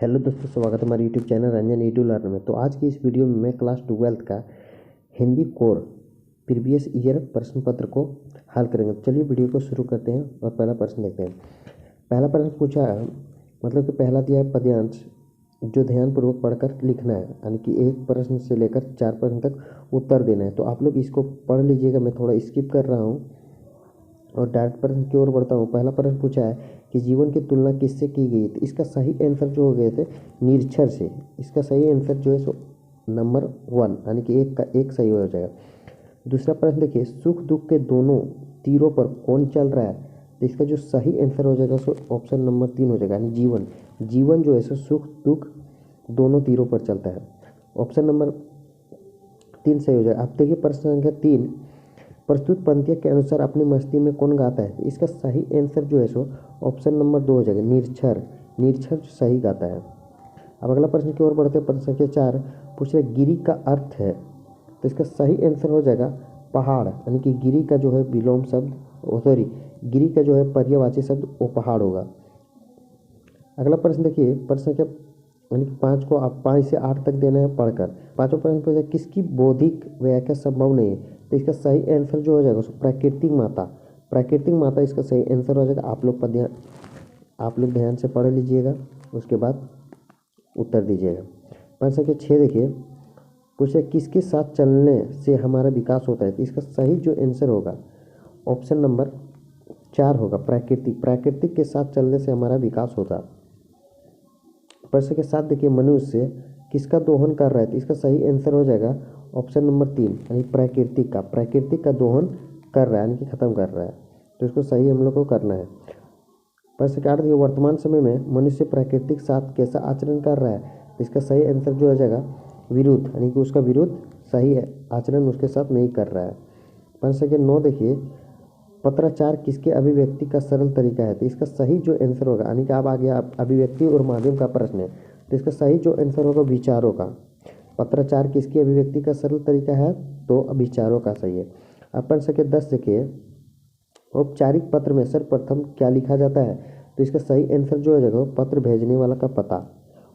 Hello दोस्तों, स्वागत है हमारे YouTube channel Ranjan Edu learn में। तो आज की इस वीडियो में मैं क्लास 12th का हिंदी कोर प्रीवियस ईयर प्रश्न पत्र को हल करेंगे। तो चलिए वीडियो को शुरू करते हैं और पहला प्रश्न देखते हैं। पहला प्रश्न पूछा है, मतलब कि पहला दिया है पद्यांश जो ध्यानपूर्वक पढ़कर लिखना है, यानी कि एक प्रश्न से लेकर 4 प्रश्न तक उत्तर देना है। तो आप लोग इसको पढ़ लीजिएगा, मैं थोड़ा स्किप कर रहा हूँ और डायरेक्ट प्रश्न की ओर बढ़ता हूँ। पहला प्रश्न पूछा है कि जीवन की तुलना किससे की गई? तो इसका सही आंसर जो हो गए थे निरक्षर से। इसका सही आंसर जो है सो नंबर 1 यानी कि एक का एक सही हो जाएगा। दूसरा प्रश्न देखिए, सुख दुख के दोनों तीरों पर कौन चल रहा है? तो इसका जो सही आंसर हो जाएगा सो ऑप्शन नंबर 3 हो जाएगा, यानी जीवन। जीवन जो है सो सुख दुख दोनों तीरों पर चलता है। ऑप्शन नंबर 3 सही हो जाएगा। अब देखिए प्रश्न संख्या 3, प्रस्तुत पंक्तियों के अनुसार अपनी मस्ती में कौन गाता है? इसका सही आंसर जो है सो ऑप्शन नंबर 2 हो जाएगा, निरक्षर। निरक्षर सही गाता है। अब अगला प्रश्न की ओर बढ़ते हैं। प्रश्न संख्या 4 पूछ रहे गिरी का अर्थ है? तो इसका सही आंसर हो जाएगा पहाड़, यानी कि गिरी का जो है विलोम शब्द गिरी का जो है पर्यायवाची शब्द वो पहाड़ होगा। अगला प्रश्न देखिए, प्रश्न संख्या यानी कि 5 को आप 5 से 8 तक देना है पढ़कर। पांचों प्रश्न पूछा किसकी बौद्धिक व्याख्या संभव नहीं है? तो इसका सही आंसर जो हो जाएगा उसको प्राकृतिक माता। प्राकृतिक माता इसका सही आंसर हो जाएगा। आप लोग ध्यान से पढ़ लीजिएगा, उसके बाद उत्तर दीजिएगा। प्रश्न संख्या 6 देखिए, पूछे किसके साथ चलने से हमारा विकास होता है? तो इसका सही जो आंसर होगा ऑप्शन नंबर 4 होगा, प्राकृतिक। प्राकृतिक के साथ चलने से हमारा विकास होता है। प्रश्न के साथ देखिए, मनुष्य किसका दोहन कर रहा है? तो इसका सही आंसर हो जाएगा ऑप्शन नंबर 3 यानी प्राकृतिक का दोहन कर रहा है, यानी कि खत्म कर रहा है। तो इसको सही हम लोग को करना है। प्रश्न का देखिए, वर्तमान समय में मनुष्य प्राकृतिक साथ कैसा आचरण कर रहा है? तो इसका सही आंसर जो हो जाएगा विरुद्ध, यानी कि उसका विरुद्ध सही है, आचरण उसके साथ नहीं कर रहा है। प्रश्न के 9 देखिए, पत्राचार किसके अभिव्यक्ति का सरल तरीका है? तो इसका सही जो आंसर होगा, यानी कि अब आ गया अभिव्यक्ति और माध्यम का प्रश्न है, तो इसका सही जो आंसर होगा विचारों का। पत्राचार किसकी अभिव्यक्ति का सरल तरीका है? तो विचारों का सही है। अब प्रश्न संख्या 10 देखिए, औपचारिक पत्र में सर्वप्रथम क्या लिखा जाता है? तो इसका सही आंसर जो हो जाएगा पत्र भेजने वाला का पता,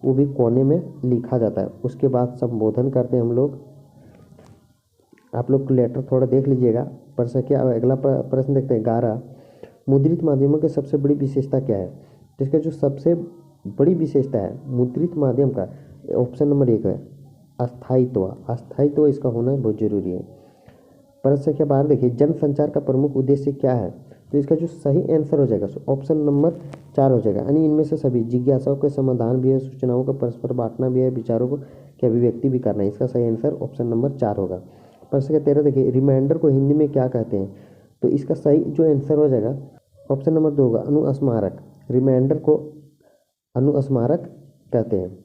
वो भी कोने में लिखा जाता है। उसके बाद संबोधन करते हैं हम लोग। आप लोग लेटर थोड़ा देख लीजिएगा। प्रश्न क्या अगला प्रश्न देखते हैं 11, मुद्रित माध्यमों की सबसे बड़ी विशेषता क्या है? तो इसका जो सबसे बड़ी विशेषता है मुद्रित माध्यम का ऑप्शन नंबर 1 है अस्थायित्व। अस्थायित्व इसका होना बहुत जरूरी है। प्रश्न संख्या 12 देखिए, जनसंचार का प्रमुख उद्देश्य क्या है? तो इसका जो सही आंसर हो जाएगा ऑप्शन नंबर 4 हो जाएगा, यानी इनमें से सभी जिज्ञासाओं के समाधान भी है, सूचनाओं का परस्पर बांटना भी है, विचारों को की अभिव्यक्ति भी करना है। इसका सही आंसर ऑप्शन नंबर 4 होगा। प्रश्न संख्या 13 देखिए, रिमाइंडर को हिंदी में क्या कहते हैं? तो इसका सही जो आंसर हो जाएगा ऑप्शन नंबर 2 होगा, अनुस्मारक। रिमाइंडर को अनुस्मारक कहते हैं,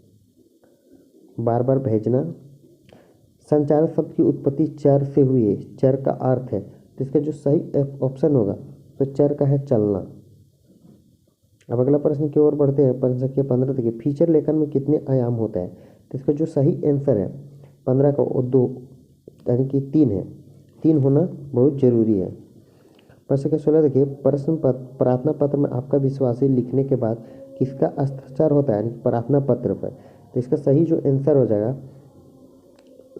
बार बार भेजना। संचार शब्द की उत्पत्ति चर से हुई है, चर का अर्थ है, तो इसका जो सही ऑप्शन होगा तो चर का है चलना। अब अगला प्रश्न की ओर बढ़ते हैं। प्रश्न संख्या 15 देखिए, फीचर लेखन में कितने आयाम होता है? तो इसका जो सही आंसर है 15 का 2 यानी कि 3 है, 3 होना बहुत जरूरी है। प्रश्न संख्या 16 देखिए, प्रार्थना पत्र में आपका विश्वासी लिखने के बाद किसका हस्ताक्षर होता है, यानी प्रार्थना पत्र पर? तो इसका सही जो आंसर हो जाएगा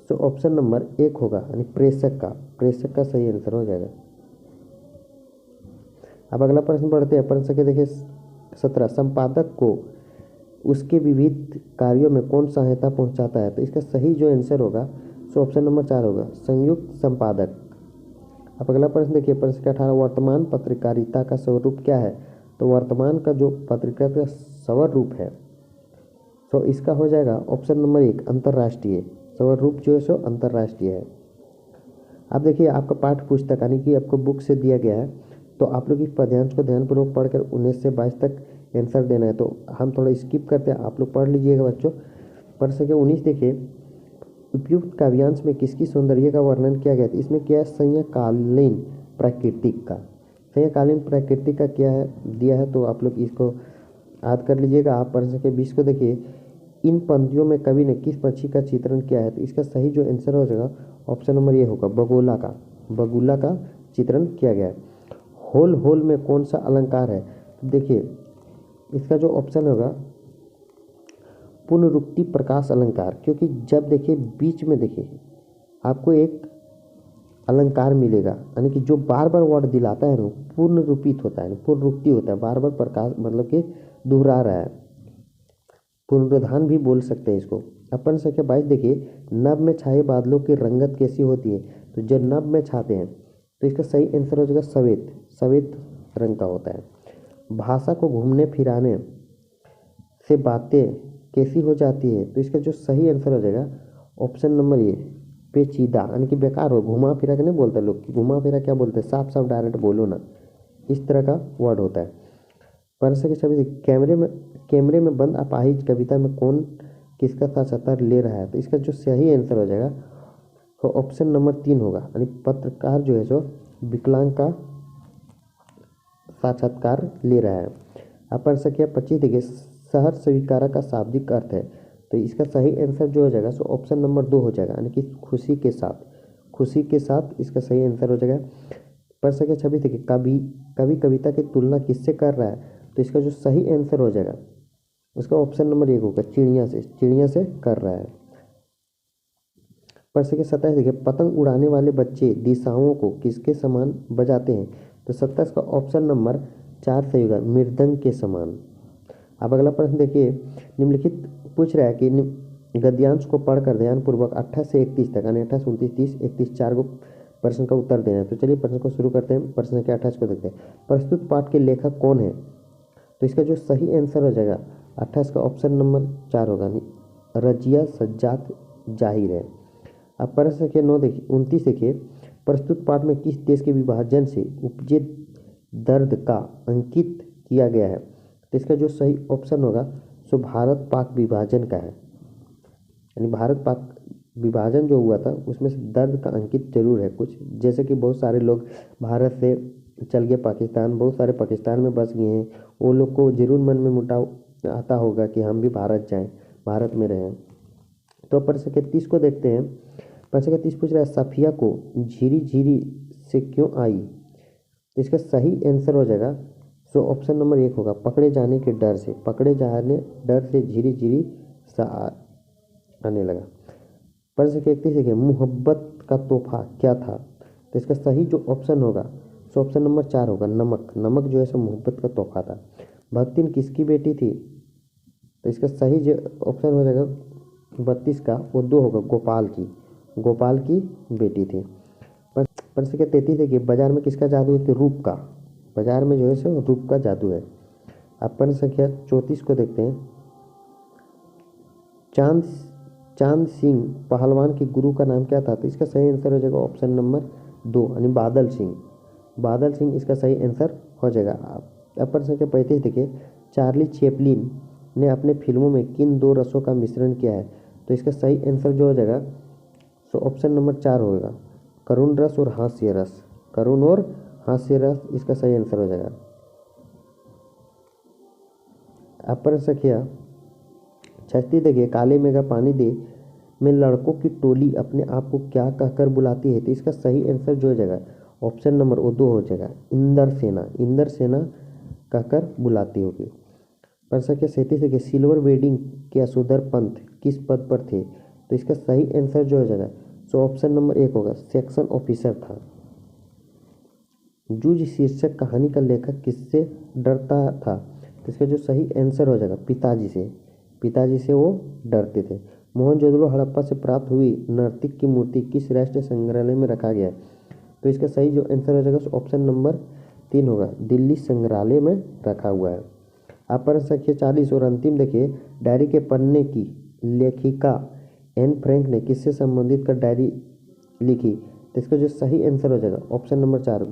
तो ऑप्शन नंबर 1 होगा, यानी प्रेषक का सही आंसर हो जाएगा। अब अगला प्रश्न पढ़ते हैं। प्रश्न संख्या देखिए 17, संपादक को उसके विविध कार्यों में कौन सहायता पहुंचाता है? तो इसका सही जो आंसर होगा सो ऑप्शन नंबर 4 होगा, संयुक्त संपादक। अब अगला प्रश्न देखिए, प्रश्न संख्या 18, वर्तमान पत्रकारिता का स्वरूप क्या है? तो वर्तमान का जो पत्रकारिता स्वरूप है तो इसका हो जाएगा ऑप्शन नंबर 1 अंतर्राष्ट्रीय। स्वरूप जो है सो अंतर्राष्ट्रीय है। अब देखिए, आपका पाठ्य पुस्तक यानी कि आपको बुक से दिया गया है, तो आप लोग इस पद्यांश को ध्यानपूर्वक पढ़कर 19 से 22 तक आंसर देना है। तो हम थोड़ा स्किप करते हैं, आप लोग पढ़ लीजिएगा बच्चों। प्रश्न संख्या 19 देखिए, उपयुक्त काव्यांश में किसकी सौंदर्य का वर्णन किया गया था? इसमें क्या है, संध्याकालीन प्राकृतिक का। संध्याकालीन प्राकृतिक का क्या है दिया है, तो आप लोग इसको याद कर लीजिएगा। आप प्रश्न संख्या 20 को देखिए, इन पंक्तियों में कवि ने किस पक्षी का चित्रण किया है? तो इसका सही जो आंसर हो जाएगा ऑप्शन नंबर ये होगा, बगुला का चित्रण किया गया है। होल में कौन सा अलंकार है? तो देखिए इसका जो ऑप्शन होगा पुनरुक्ति प्रकाश अलंकार, क्योंकि जब देखिए बीच में देखिए आपको एक अलंकार मिलेगा, यानी कि जो बार बार वर्ड दिलाता है ना पुनरुक्ति होता है, पुनरुक्ति होता है, बार बार प्रकाश मतलब कि दोहरा रहा है, पुनरुद्धान भी बोल सकते हैं इसको। अपन संख्या 22 देखिए, नभ में छाए बादलों की रंगत कैसी होती है, तो जो नभ में छाते हैं तो इसका सही आंसर हो जाएगा सफेद, सफेद रंग का होता है। भाषा को घूमने फिराने से बातें कैसी हो जाती है, तो इसका जो सही आंसर हो जाएगा ऑप्शन नंबर ए पेचीदा, यानी कि बेकार हो, घुमा फिरा के नहीं बोलते लोग, कि घुमा फिरा क्या बोलते हैं, साफ साफ डायरेक्ट बोलो ना, इस तरह का वर्ड होता है। प्रश्न के छवि कैमरे में बंद अपाहिज कविता में कौन किसका साक्षात्कार ले रहा है, तो इसका जो सही आंसर हो जाएगा तो ऑप्शन नंबर 3 होगा, यानी पत्रकार जो है सो विकलांग का साक्षात्कार ले रहा है। अपन संख्या 25 देखिए, शहर स्वीकारा का शाब्दिक अर्थ है, तो इसका सही आंसर जो हो जाएगा सो ऑप्शन नंबर 2 हो जाएगा, यानी कि खुशी के साथ, खुशी के साथ इसका सही आंसर हो जाएगा। पर संख्या 26 देखिए, कवि कविता की तुलना किससे कर रहा है, तो इसका जो सही आंसर हो जाएगा उसका ऑप्शन नंबर 1 होगा, चिड़िया से कर रहा है। पर संख्या 27 देखिए, पतंग उड़ाने वाले बच्चे दिशाओं को किसके समान बजाते हैं, तो 27 का ऑप्शन नंबर 4 सही होगा, मृदंग के समान। अब अगला प्रश्न देखिए, निम्नलिखित पूछ रहा है कि गद्यांश को पढ़कर ध्यानपूर्वक 28 से 31 तक, यानी 28, 29, 30, 31 4 को प्रश्न का उत्तर देना है। तो चलिए प्रश्न को शुरू करते हैं। प्रश्न संख्या 28 को देखते हैं, प्रस्तुत पाठ के लेखक कौन है, तो इसका जो सही आंसर हो जाएगा 28 का ऑप्शन नंबर 4 होगा, रजिया सज्जाद जाहिर है। अब प्रश्न संख्या 29 देखिए, प्रस्तुत पाठ में किस देश के विभाजन से उपजे दर्द का अंकित किया गया है, तो इसका जो सही ऑप्शन होगा सो भारत पाक विभाजन का है, यानी भारत पाक विभाजन जो हुआ था उसमें से दर्द का अंकित जरूर है कुछ, जैसे कि बहुत सारे लोग भारत से चल गए पाकिस्तान, बहुत सारे पाकिस्तान में बस गए हैं, वो लोग को जरूर मन में मुटाव आता होगा कि हम भी भारत जाएं, भारत में रहें। तो प्रश्न संख्या 30 को देखते हैं। प्रश्न संख्या 30 पूछ रहा है, सफिया को झीरी झीरी से क्यों आई, तो इसका सही आंसर हो जाएगा सो ऑप्शन नंबर 1 होगा, पकड़े जाने के डर से, पकड़े जाने डर से झीरी झीरी सा आने लगा। प्रश्न संख्या 31 देखिए, मोहब्बत का तोहफा क्या था, तो इसका सही जो ऑप्शन होगा सो ऑप्शन नंबर 4 होगा, नमक, नमक जो है सो मोहब्बत का तोहफा था। भक्तिन किसकी बेटी थी, तो इसका सही जो ऑप्शन हो जाएगा 32 का वो 2 होगा, गोपाल की बेटी थी। प्रश्न संख्या 33 देखिए, बाजार में किसका जादू है, रूप का, बाजार में जो है सो रूप का जादू है। अब प्रश्न संख्या 34 को देखते हैं, चांद सिंह पहलवान के गुरु का नाम क्या था, तो इसका सही आंसर हो जाएगा ऑप्शन नंबर 2, यानी बादल सिंह इसका सही आंसर हो जाएगा। अब प्रश्न संख्या 35 देखिए, चार्ली चैपलिन ने अपने फिल्मों में किन 2 रसों का मिश्रण किया है, तो इसका सही आंसर जो हो जाएगा सो ऑप्शन नंबर 4 होगा, करुण रस और हास्य रस, करुण और हास्य रस इसका सही आंसर हो जाएगा। अब प्रश्न संख्या 36 देखिए, काले मेघा पानी दे में लड़कों की टोली अपने आप को क्या कहकर बुलाती है, तो इसका सही आंसर जो हो जाएगा ऑप्शन नंबर 2 हो जाएगा, इंदर सेना कहकर बुलाती होगी। प्रश्न संख्या 37 देखिए, सिल्वर वेडिंग के असुधर पंथ किस पद पर थे, तो इसका सही आंसर जो हो जाएगा सो ऑप्शन नंबर 1 होगा, सेक्शन ऑफिसर था। जूझ शीर्षक कहानी का लेखक किससे डरता था, तो इसका जो सही आंसर हो जाएगा पिताजी से वो डरते थे। मोहनजोदड़ो हड़प्पा से प्राप्त हुई नर्तक की मूर्ति किस राष्ट्रीय संग्रहालय में रखा गया है, तो इसका सही जो आंसर हो जाएगा ऑप्शन नंबर 3 होगा, दिल्ली संग्रहालय में रखा हुआ है। आप प्रश्न संख्या 40 और अंतिम देखिए, डायरी के पन्ने की लेखिका एन फ्रैंक ने किससे संबंधित कर डायरी लिखी, तो इसका जो सही आंसर हो जाएगा ऑप्शन नंबर 4,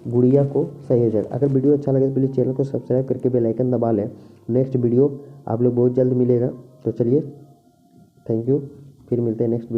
गुड़िया को सही हो जाएगा। अगर वीडियो अच्छा लगे तो प्लीज़ चैनल को सब्सक्राइब करके बेल आइकन दबा लें। नेक्स्ट वीडियो आप लोग बहुत जल्द मिलेगा। तो चलिए, थैंक यू, फिर मिलते हैं नेक्स्ट वीडियो।